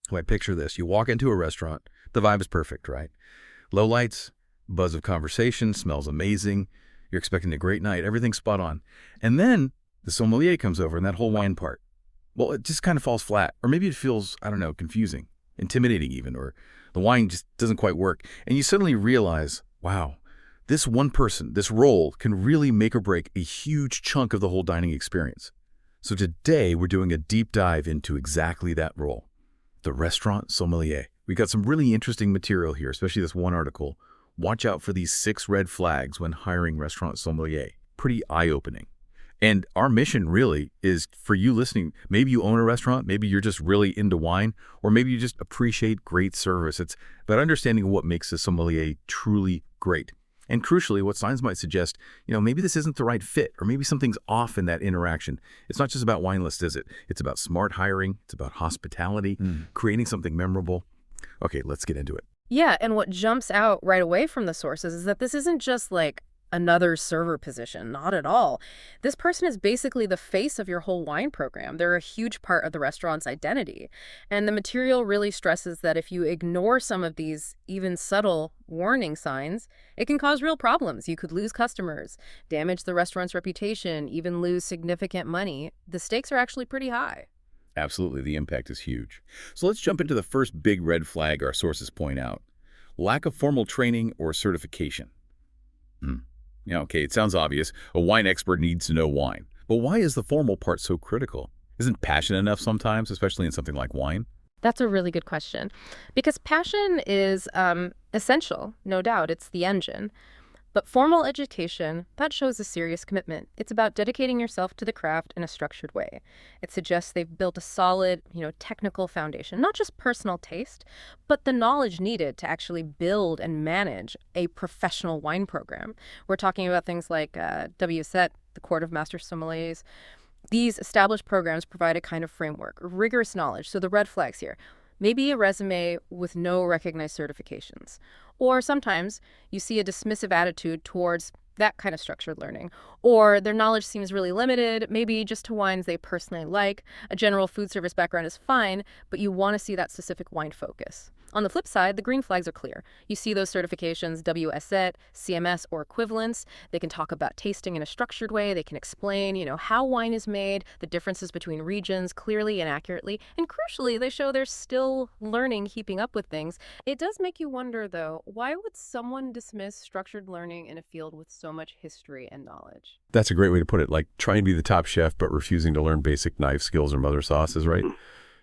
So I picture this. You walk into a restaurant. The vibe is perfect, right? Low lights, buzz of conversation, smells amazing. You're expecting a great night. Everything's spot on. And then the sommelier comes over and that whole wine part. Well, it just kind of falls flat. Or maybe it feels, I don't know, confusing, intimidating even, or the wine just doesn't quite work. And you suddenly realize, wow, this one person, this role can really make or break a huge chunk of the whole dining experience. So today we're doing a deep dive into exactly that role, the restaurant sommelier. We got some really interesting material here, especially this one article. Watch out for these 6 red flags when hiring restaurant sommelier. Pretty eye-opening. And our mission really is for you listening. Maybe you own a restaurant, maybe you're just really into wine, or maybe you just appreciate great service. It's about understanding what makes a sommelier truly great. And crucially, what signs might suggest, maybe this isn't the right fit, or maybe something's off in that interaction. It's not just about wine list, is it? It's about smart hiring. It's about hospitality, creating something memorable. Okay, let's get into it. Yeah, and what jumps out right away from the sources is that this isn't just like another server position. Not at all. This person is basically the face of your whole wine program. They're a huge part of the restaurant's identity. And the material really stresses that if you ignore some of these even subtle warning signs, it can cause real problems. You could lose customers, damage the restaurant's reputation, even lose significant money. The stakes are actually pretty high. Absolutely, the impact is huge. So let's jump into the first big red flag our sources point out. Lack of formal training or certification. Yeah, okay, it sounds obvious. A wine expert needs to know wine. But why is the formal part so critical? Isn't passion enough sometimes, especially in something like wine? That's a really good question. Because passion is essential, no doubt. It's the engine. But formal education, that shows a serious commitment. It's about dedicating yourself to the craft in a structured way. It suggests they've built a solid, technical foundation, not just personal taste, but the knowledge needed to actually build and manage a professional wine program. We're talking about things like WSET, the Court of Master Sommeliers. These established programs provide a kind of framework, rigorous knowledge. So the red flags here. Maybe a resume with no recognized certifications. Or sometimes you see a dismissive attitude towards that kind of structured learning. Or their knowledge seems really limited, maybe just to wines they personally like. A general food service background is fine, but you want to see that specific wine focus. On the flip side, the green flags are clear. You see those certifications, WSET, CMS, or equivalents. They can talk about tasting in a structured way. They can explain, how wine is made, the differences between regions clearly and accurately. And crucially, they show they're still learning, keeping up with things. It does make you wonder, though, why would someone dismiss structured learning in a field with so much history and knowledge? That's a great way to put it, like trying to be the top chef but refusing to learn basic knife skills or mother sauces, right?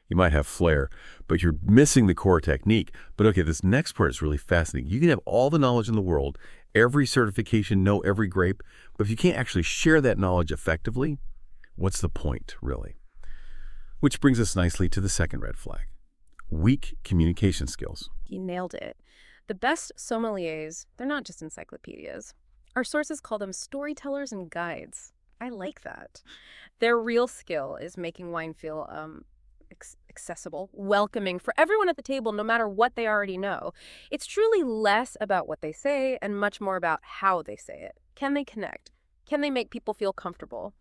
You might have flair, but you're missing the core technique. But okay, this next part is really fascinating. You can have all the knowledge in the world, every certification, know every grape, but if you can't actually share that knowledge effectively, what's the point, really? Which brings us nicely to the second red flag, weak communication skills. He nailed it. The best sommeliers, they're not just encyclopedias. Our sources call them storytellers and guides. I like that. Their real skill is making wine feel accessible, welcoming for everyone at the table, no matter what they already know. It's truly less about what they say and much more about how they say it. Can they connect? Can they make people feel comfortable?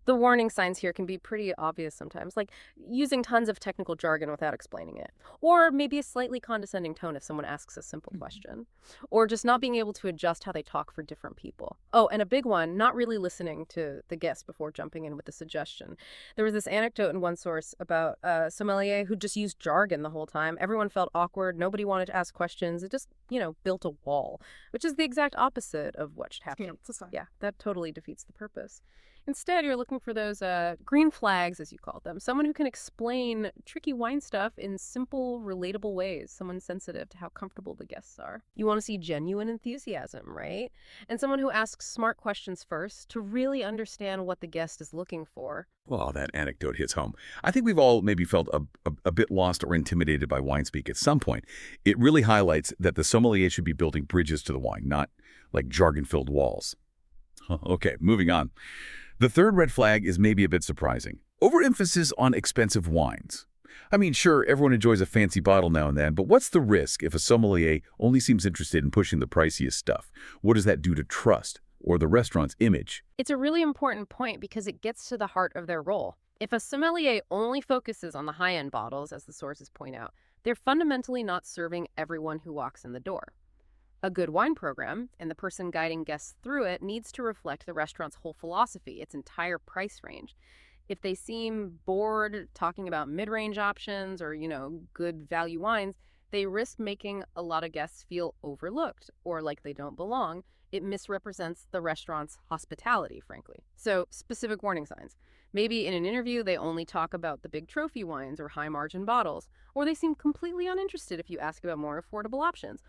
The warning signs here can be pretty obvious sometimes, like using tons of technical jargon without explaining it, or maybe a slightly condescending tone if someone asks a simple question, or just not being able to adjust how they talk for different people. Oh, and a big one, not really listening to the guest before jumping in with a suggestion. There was this anecdote in one source about a sommelier who just used jargon the whole time. Everyone felt awkward. Nobody wanted to ask questions. It just, built a wall, which is the exact opposite of what should happen. Yeah, that totally defeats the purpose. Instead, you're looking for those green flags, as you call them. Someone who can explain tricky wine stuff in simple, relatable ways. Someone sensitive to how comfortable the guests are. You want to see genuine enthusiasm, right? And someone who asks smart questions first to really understand what the guest is looking for. Well, that anecdote hits home. I think we've all maybe felt a bit lost or intimidated by wine speak at some point. It really highlights that the sommelier should be building bridges to the wine, not like jargon-filled walls. Okay, moving on. The third red flag is maybe a bit surprising. Overemphasis on expensive wines. I mean, sure, everyone enjoys a fancy bottle now and then, but what's the risk if a sommelier only seems interested in pushing the priciest stuff? What does that do to trust or the restaurant's image? It's a really important point because it gets to the heart of their role. If a sommelier only focuses on the high-end bottles, as the sources point out, they're fundamentally not serving everyone who walks in the door. A good wine program, and the person guiding guests through it, needs to reflect the restaurant's whole philosophy, its entire price range. If they seem bored talking about mid-range options or, good value wines, they risk making a lot of guests feel overlooked or like they don't belong. It misrepresents the restaurant's hospitality, frankly. So, specific warning signs. Maybe in an interview, they only talk about the big trophy wines or high margin bottles, or they seem completely uninterested if you ask about more affordable options.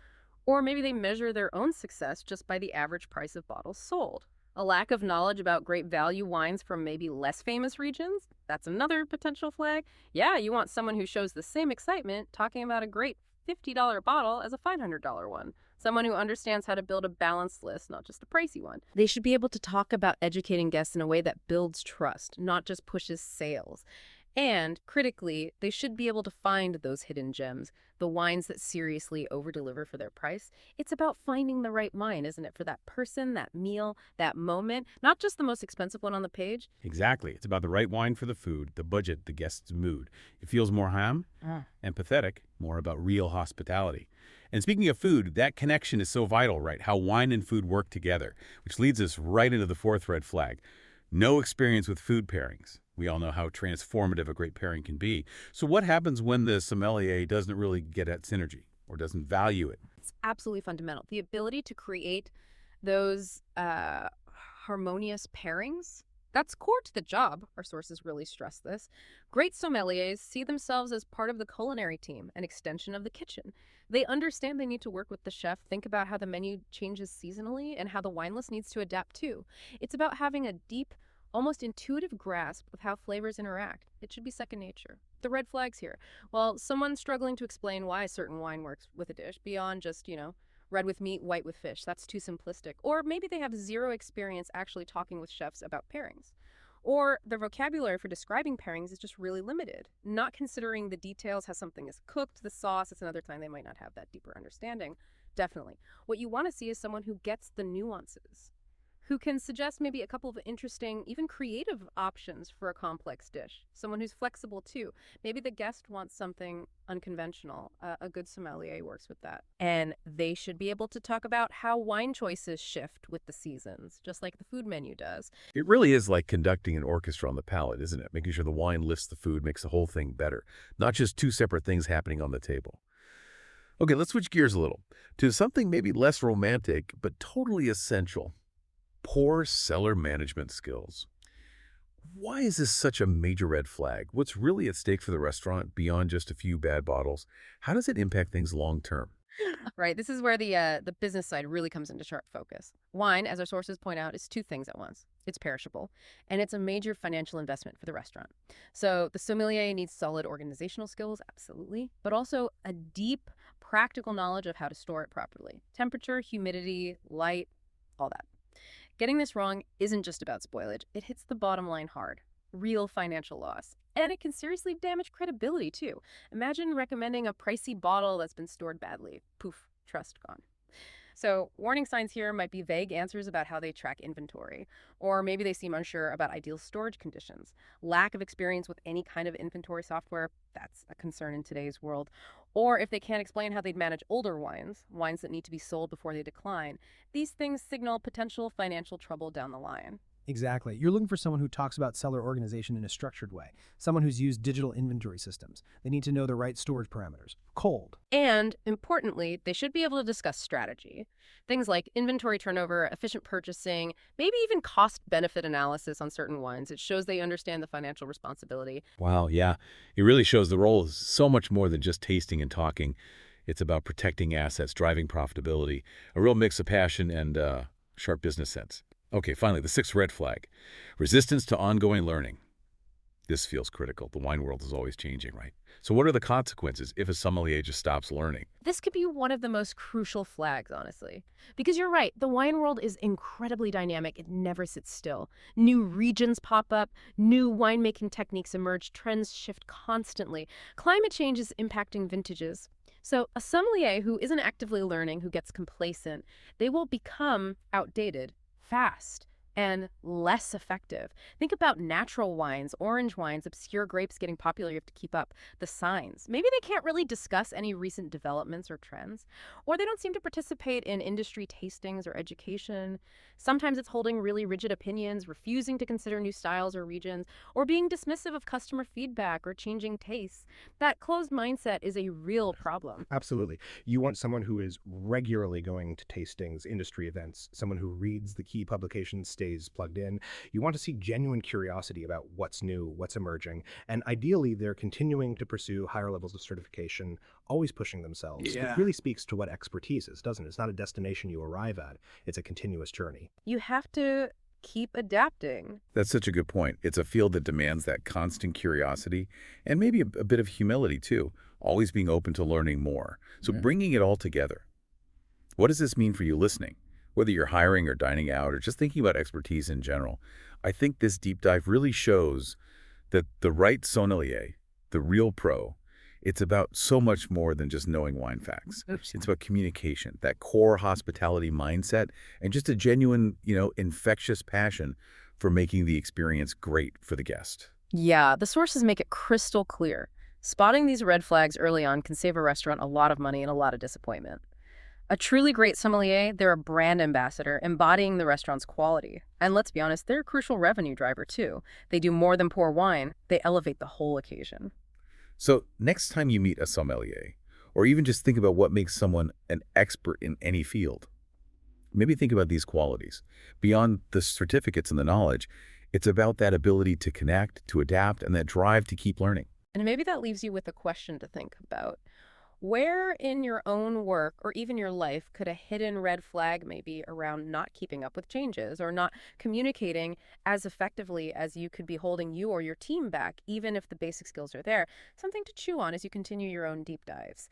Or maybe they measure their own success just by the average price of bottles sold. A lack of knowledge about great value wines from maybe less famous regions? That's another potential flag. Yeah, you want someone who shows the same excitement talking about a great $50 bottle as a $500 one. Someone who understands how to build a balanced list, not just a pricey one. They should be able to talk about educating guests in a way that builds trust, not just pushes sales. And critically, they should be able to find those hidden gems, the wines that seriously overdeliver for their price. It's about finding the right wine, isn't it, for that person, that meal, that moment, not just the most expensive one on the page. Exactly. It's about the right wine for the food, the budget, the guest's mood. It feels more empathetic, more about real hospitality. And speaking of food, that connection is so vital, right? How wine and food work together, which leads us right into the fourth red flag. No experience with food pairings. We all know how transformative a great pairing can be. So what happens when the sommelier doesn't really get at synergy or doesn't value it? It's absolutely fundamental. The ability to create those harmonious pairings, that's core to the job. Our sources really stress this. Great sommeliers see themselves as part of the culinary team, an extension of the kitchen. They understand they need to work with the chef, think about how the menu changes seasonally, and how the wine list needs to adapt too. It's about having a deep, almost intuitive grasp of how flavors interact. It should be second nature. The red flags here. Well, someone's struggling to explain why a certain wine works with a dish beyond just, red with meat, white with fish. That's too simplistic. Or maybe they have zero experience actually talking with chefs about pairings. Or their vocabulary for describing pairings is just really limited. Not considering the details, how something is cooked, the sauce, it's another time they might not have that deeper understanding. Definitely. What you want to see is someone who gets the nuances, who can suggest maybe a couple of interesting, even creative options for a complex dish. Someone who's flexible too. Maybe the guest wants something unconventional. A good sommelier works with that. And they should be able to talk about how wine choices shift with the seasons, just like the food menu does. It really is like conducting an orchestra on the palate, isn't it? Making sure the wine lifts the food, makes the whole thing better. Not just two separate things happening on the table. Okay, let's switch gears a little to something maybe less romantic, but totally essential. Poor cellar management skills. Why is this such a major red flag? What's really at stake for the restaurant beyond just a few bad bottles? How does it impact things long term? Right, this is where the business side really comes into sharp focus. Wine, as our sources point out, is two things at once. It's perishable, and it's a major financial investment for the restaurant. So the sommelier needs solid organizational skills, absolutely, but also a deep, practical knowledge of how to store it properly. Temperature, humidity, light, all that. Getting this wrong isn't just about spoilage. It hits the bottom line hard. Real financial loss. And it can seriously damage credibility, too. Imagine recommending a pricey bottle that's been stored badly. Poof, trust gone. So warning signs here might be vague answers about how they track inventory, or maybe they seem unsure about ideal storage conditions. Lack of experience with any kind of inventory software, that's a concern in today's world. Or if they can't explain how they'd manage older wines, wines that need to be sold before they decline, these things signal potential financial trouble down the line. Exactly. You're looking for someone who talks about cellar organization in a structured way, someone who's used digital inventory systems. They need to know the right storage parameters. Cold. And, importantly, they should be able to discuss strategy. Things like inventory turnover, efficient purchasing, maybe even cost-benefit analysis on certain wines. It shows they understand the financial responsibility. Wow, yeah. It really shows the role is so much more than just tasting and talking. It's about protecting assets, driving profitability, a real mix of passion and sharp business sense. Okay, finally, the sixth red flag. Resistance to ongoing learning. This feels critical. The wine world is always changing, right? So what are the consequences if a sommelier just stops learning? This could be one of the most crucial flags, honestly. Because you're right, the wine world is incredibly dynamic. It never sits still. New regions pop up, new winemaking techniques emerge, trends shift constantly. Climate change is impacting vintages. So a sommelier who isn't actively learning, who gets complacent, they will become outdated fast. and less effective. Think about natural wines, orange wines, obscure grapes getting popular. You have to keep up the signs. Maybe they can't really discuss any recent developments or trends, or they don't seem to participate in industry tastings or education. Sometimes it's holding really rigid opinions, refusing to consider new styles or regions, or being dismissive of customer feedback or changing tastes. That closed mindset is a real problem. Absolutely. You want someone who is regularly going to tastings, industry events, someone who reads the key publications, stays plugged in. You want to see genuine curiosity about what's new, what's emerging, and ideally they're continuing to pursue higher levels of certification, always pushing themselves. Yeah. It really speaks to what expertise is, doesn't it? It's not a destination you arrive at. It's a continuous journey. You have to keep adapting. That's such a good point. It's a field that demands that constant curiosity and maybe a bit of humility too, always being open to learning more. So bringing it all together. What does this mean for you listening? Whether you're hiring or dining out or just thinking about expertise in general, I think this deep dive really shows that the right sommelier, the real pro, it's about so much more than just knowing wine facts. It's about communication, that core hospitality mindset, and just a genuine, infectious passion for making the experience great for the guest. Yeah, the sources make it crystal clear. Spotting these red flags early on can save a restaurant a lot of money and a lot of disappointment. A truly great sommelier, they're a brand ambassador embodying the restaurant's quality. And let's be honest, they're a crucial revenue driver too. They do more than pour wine, they elevate the whole occasion. So next time you meet a sommelier, or even just think about what makes someone an expert in any field, maybe think about these qualities. Beyond the certificates and the knowledge, it's about that ability to connect, to adapt, and that drive to keep learning. And maybe that leaves you with a question to think about. Where in your own work or even your life could a hidden red flag maybe around not keeping up with changes or not communicating as effectively as you could be holding you or your team back, even if the basic skills are there? Something to chew on as you continue your own deep dives.